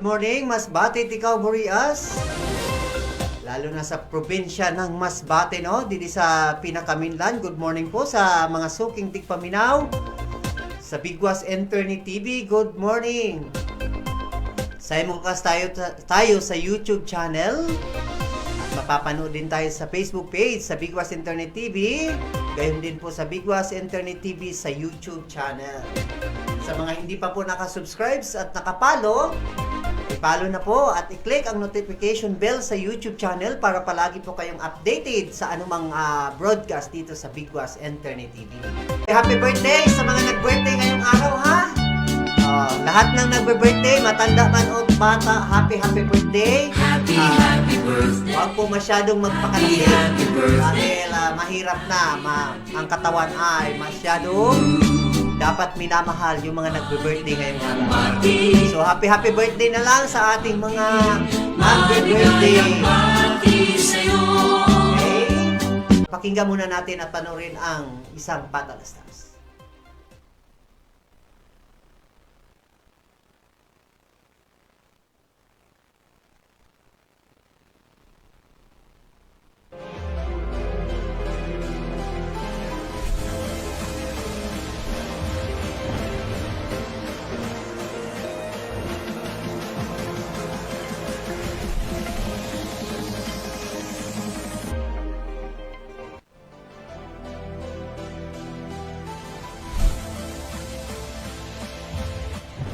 good morning, Masbate, Ikaw, Burias. Lalo na sa probinsya ng Masbate, no? Dito sa Pinakaminlan. Good morning po sa mga suking tigpaminaw. Sa Bigwas Internet TV, good morning. Simulcast tayo sa YouTube channel. Mapapanood din tayo sa Facebook page sa Bigwas Internet TV. Gayon din po sa Bigwas Internet TV sa YouTube channel. Sa mga hindi pa po nakasubscribe at nakapalo, i-follow na po at i-click ang notification bell sa YouTube channel para palagi po kayong updated sa anumang broadcast dito sa Bigwas Internet TV. Happy birthday sa mga nag-birthday ngayong araw, ha? Lahat ng nagbe-birthday, matanda man o bata, happy birthday. Happy birthday. Huwag po masyadong magpakalaki. Happy birthday. Dahil mahirap na, ang katawan ay masyadong dapat minamahal yung mga nagbe-birthday ngayong araw. So happy birthday na lang sa ating mga nagbe-birthday. Okay? Pakinggan muna natin at panoorin ang isang patalastas.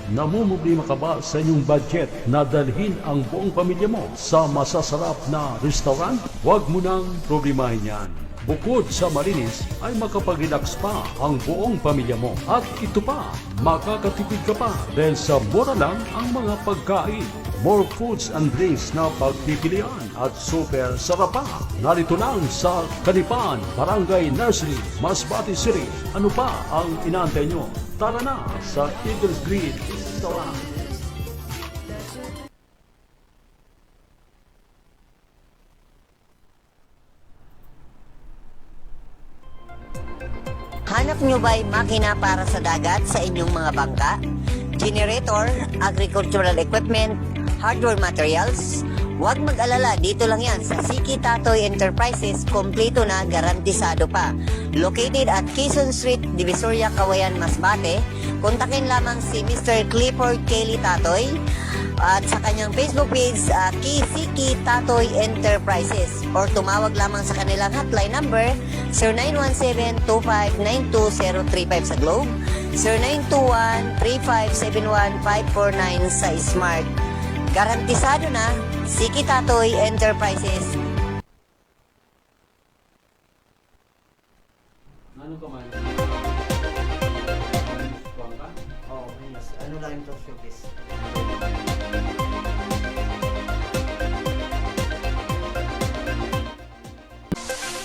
Namumblema ka ba sa inyong budget na dalhin ang buong pamilya mo sa masasarap na restaurant? Huwag mo nang problemahin yan. Bukod sa malinis, ay makapag-relax pa ang buong pamilya mo. At ito pa, makakatipid ka pa dahil sa mura lang ang mga pagkain. More foods and drinks na pagpipilian at super sarap pa. Narito lang sa Kanipan, Barangay Nursery, Masbate City. Ano pa ang inaantay nyo? Tara na sa Eagles Grill Restaurant. Hanap nyo ba'y makina para sa dagat sa inyong mga bangka? Generator, agricultural equipment, hardware materials? Huwag mag-alala, dito lang yan sa Siki Tatoy Enterprises, kompleto na, garantisado pa. Located at Quezon Street, Divisoria, Cauayan, Masbate. Kontakin lamang si Mr. Clifford Kelly Tatoy at sa kanyang Facebook page, Siki Tatoy Enterprises, or tumawag lamang sa kanilang hotline number 0917-2592-035 sa Globe, 0921-3571-549 sa Smart. Garantisado na, Siki Tatoy Enterprises. Ano ka man? Oh, minus. Ano lang yung talk showbiz?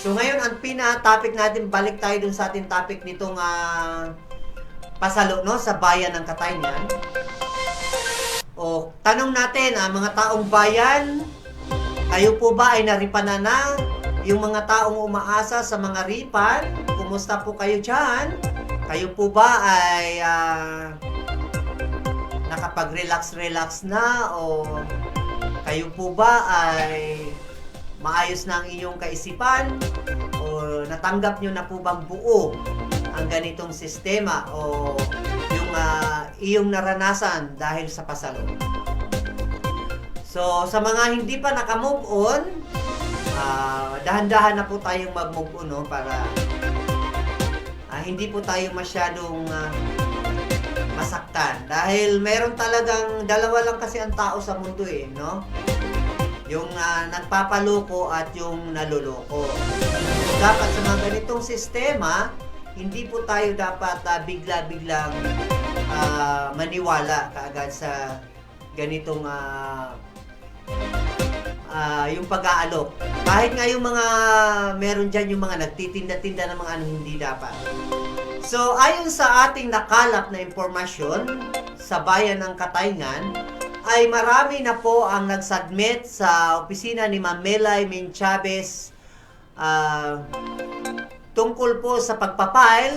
So ngayon, ang pina-topic natin, balik tayo dun sa ating topic nitong pasalo, no, sa bayan ng Katayngan. O, tanong natin, mga taong bayan, kayo po ba ay naripanan na? Yung mga taong umaasa sa mga ripan, kumusta po kayo dyan? Kayo po ba ay nakapag-relax na? O kayo po ba ay maayos na ang inyong kaisipan? O natanggap nyo na po bang buo ang ganitong sistema? O yung iyong naranasan dahil sa pasalo? So, sa mga hindi pa naka-move on, dahan-dahan na po tayong mag-move on, no? Para hindi po tayo masyadong masaktan. Dahil meron talagang dalawa lang kasi ang tao sa mundo, no? Yung nagpapaloko at yung naloloko. Dapat sa mga ganitong sistema, hindi po tayo dapat bigla-biglang maniwala kaagad sa ganitong yung pag-aalok. Kahit nga yung mga meron dyan yung mga nagtitinda-tinda ng mga hindi dapat. So, ayon sa ating nakalap na impormasyon sa bayan ng Katayngan, ay marami na po ang nagsubmit sa opisina ni Ma'am Melay Min Chavez tungkol po sa pagpapile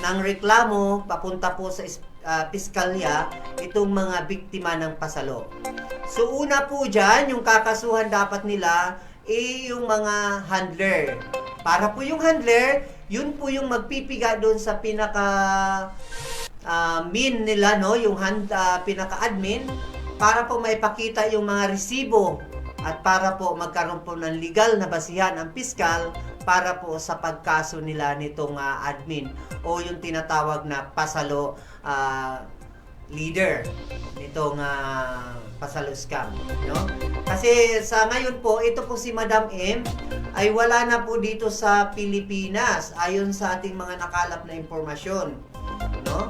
ng reklamo papunta po sa piskalya itong mga biktima ng pasalo. So una po dyan, yung kakasuhan dapat nila yung mga handler. Para po yung handler, yun po yung magpipiga doon sa pinaka min nila, no, yung pinaka-admin, para po maipakita yung mga resibo at para po magkaroon po ng legal na basihan ang piskal para po sa pagkaso nila nitong admin o yung tinatawag na pasalo leader nitong pasalo scam, no? Kasi sa ngayon po, ito po si Madam M ay wala na po dito sa Pilipinas ayon sa ating mga nakalap na impormasyon, no?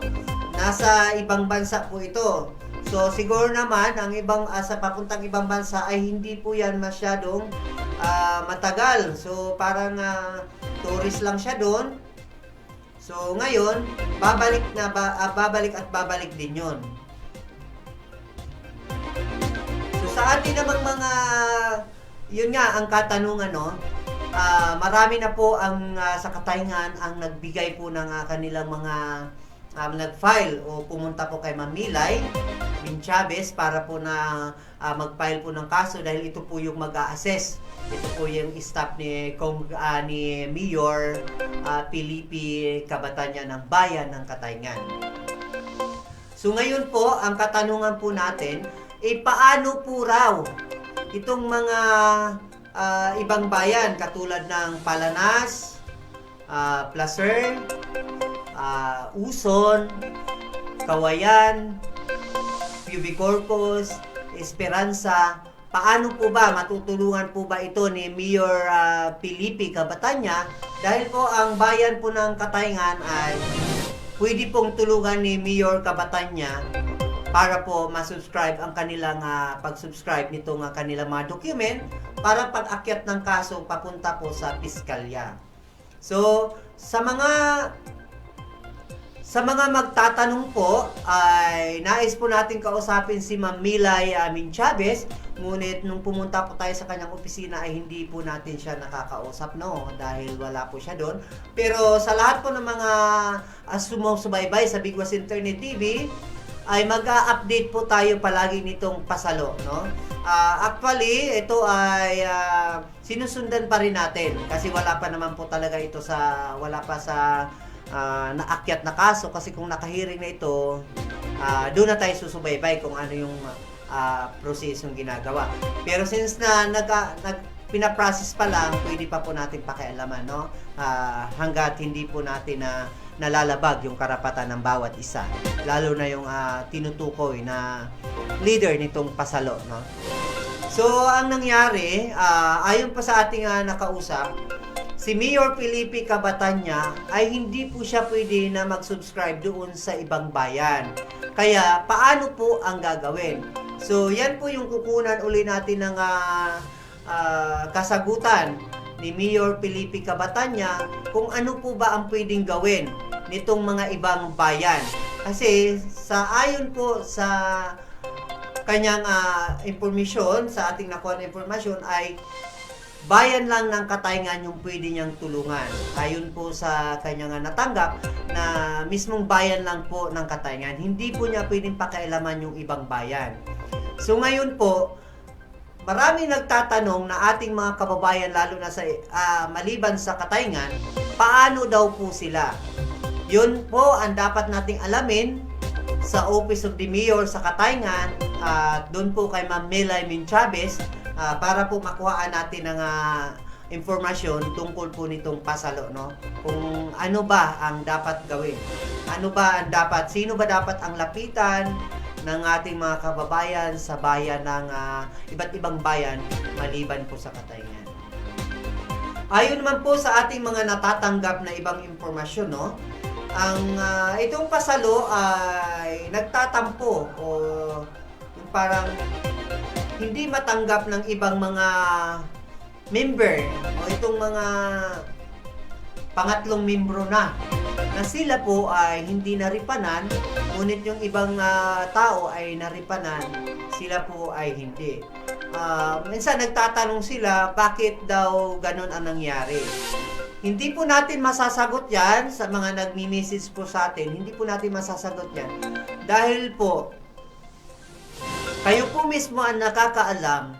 Nasa ibang bansa po ito. So siguro naman ang ibang sa papuntang ibang bansa ay hindi po yan masyadong matagal. So parang tourist lang siya doon. So ngayon, babalik at babalik din 'yon. So sa atin namang mga yun nga ang katanungan, no. Marami na po ang sa Katayngan ang nagbigay po ng kanilang mga nag-file o pumunta po kay Ma'am Milay Min Chavez para po na mag-file po ng kaso dahil ito po yung mag-a-assess. Ito po yung staff ni Mayor Felipe Cabatanya ng Bayan ng Katayngan. So ngayon po, ang katanungan po natin, paano po raw itong mga ibang bayan katulad ng Palanas, Placer, Uson, Kawayan, Pubi Corpus, Esperanza, paano po ba, matutulungan po ba ito ni Mayor Felipe Cabatanya? Dahil po ang bayan po ng Katayngan ay pwede pong tulungan ni Mayor Cabatanya para po masubscribe ang kanilang pag-subscribe nitong kanilang mga document para pag-akyat ng kaso papunta po sa piskalya. So, sa mga magtatanong po, ay nais po natin kausapin si Ma'am Milay Min Chavez. Ngunit nung pumunta po tayo sa kanyang opisina ay hindi po natin siya nakakausap, no, dahil wala po siya doon. Pero sa lahat po ng mga sumusubaybay sa Bigwas Internet TV, ay mag-update po tayo palagi nitong pasalo, no. Actually, ito ay sinusundan pa rin natin kasi wala pa naman po talaga ito wala pa sa naakyat na kaso kasi kung nakahiring na ito, doon na tayo susubaybay kung ano yung prosesong ginagawa. Pero since na pinaprocess pa lang, pwede pa po natin pakialaman, no? Hanggat hindi po natin nalalabag yung karapatan ng bawat isa. Lalo na yung tinutukoy na leader nitong pasalo, no? So, ang nangyari, ayon pa sa ating nakausap, si Mayor Felipe Cabatanya ay hindi po siya pwede na mag-subscribe doon sa ibang bayan. Kaya, paano po ang gagawin? So, yan po yung kukunan uli natin ng kasagutan ni Mayor Felipe Cabatanya kung ano po ba ang pwedeng gawin nitong mga ibang bayan. Kasi, ayon po sa kanyang informasyon, sa ating nakuha na informasyon ay bayan lang ng Katayngan yung pwede niyang tulungan. Ayon po sa kanyang natanggap na mismong bayan lang po ng Katayngan. Hindi po niya pwedeng pakialaman yung ibang bayan. So ngayon po, marami nagtatanong na ating mga kababayan lalo na sa maliban sa Katayngan, paano daw po sila? Yun po ang dapat nating alamin sa Office of the Mayor sa Katayngan at doon po kay Ma'am Milay Min Chavez para po makuhaan natin ng informasyon tungkol po nitong pasalo, no? Kung ano ba ang dapat gawin. Sino ba dapat ang lapitan ng ating mga kababayan sa bayan ng iba't ibang bayan maliban po sa Katayngan. Ayon naman po sa ating mga natatanggap na ibang impormasyon, no? Itong pasalo ay nagtatampo o yung parang hindi matanggap ng ibang mga member o itong mga pangatlong membro na sila po ay hindi naripanan, ngunit yung ibang tao ay naripanan, sila po ay hindi. Minsan nagtatanong sila bakit daw ganun ang nangyari. Hindi po natin masasagot yan sa mga nagmi-message po sa atin. Hindi po natin masasagot yan. Dahil po, kayo po mismo ang nakakaalam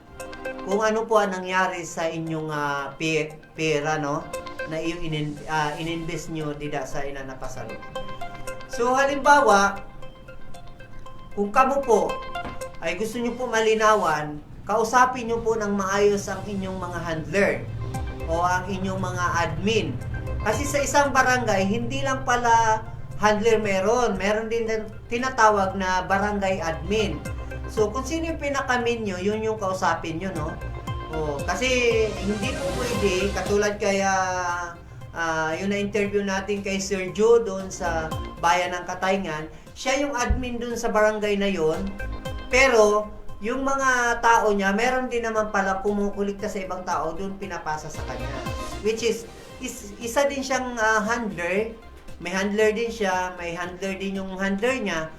kung ano po ang nangyari sa inyong pera, no? Na ininvest nyo dida sa inanapasalo. So, halimbawa, kung kamo po ay gusto nyo po malinawan, kausapin nyo po ng maayos ang inyong mga handler o ang inyong mga admin. Kasi sa isang barangay, hindi lang pala handler meron din tinatawag na barangay admin. So, kung sino yung pinakamin nyo, yun yung kausapin nyo, no? Kasi hindi po pwede, katulad kaya yung na-interview natin kay Sir Joe doon sa Bayan ng Katayngan, siya yung admin doon sa barangay na yon. Pero, yung mga tao niya, meron din naman pala kumukulikta sa ibang tao, doon pinapasa sa kanya. Which is isa din siyang handler. May handler din siya, may handler din yung handler niya.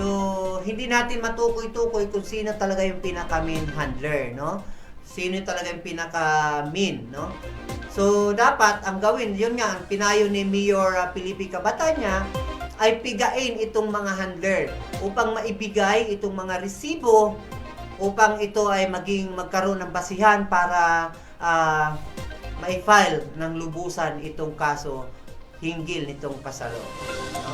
So, hindi natin matukoy-tukoy kung sino talaga yung pinaka-main handler, no? Sino talaga yung pinaka-main, no? So, dapat ang gawin, yun nga, ang pinayo ni Mayor Felipe Cabatanya, ay pigain itong mga handler upang maibigay itong mga resibo upang ito ay magkaroon ng basihan para ma-file ng lubusan itong kaso hinggil nitong pasalo. No?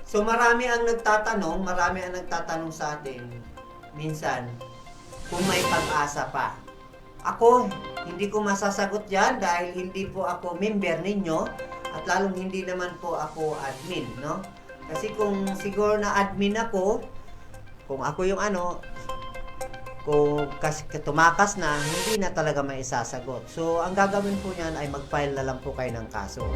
So marami ang nagtatanong sa atin minsan kung may pag-asa pa. Ako, hindi ko masasagot yan dahil hindi po ako member ninyo at lalong hindi naman po ako admin, no? Kasi kung siguro na admin ako, kung ako yung kung tumakas na, hindi na talaga may isasagot. So, ang gagawin po niyan ay mag-file na lang po kayo ng kaso.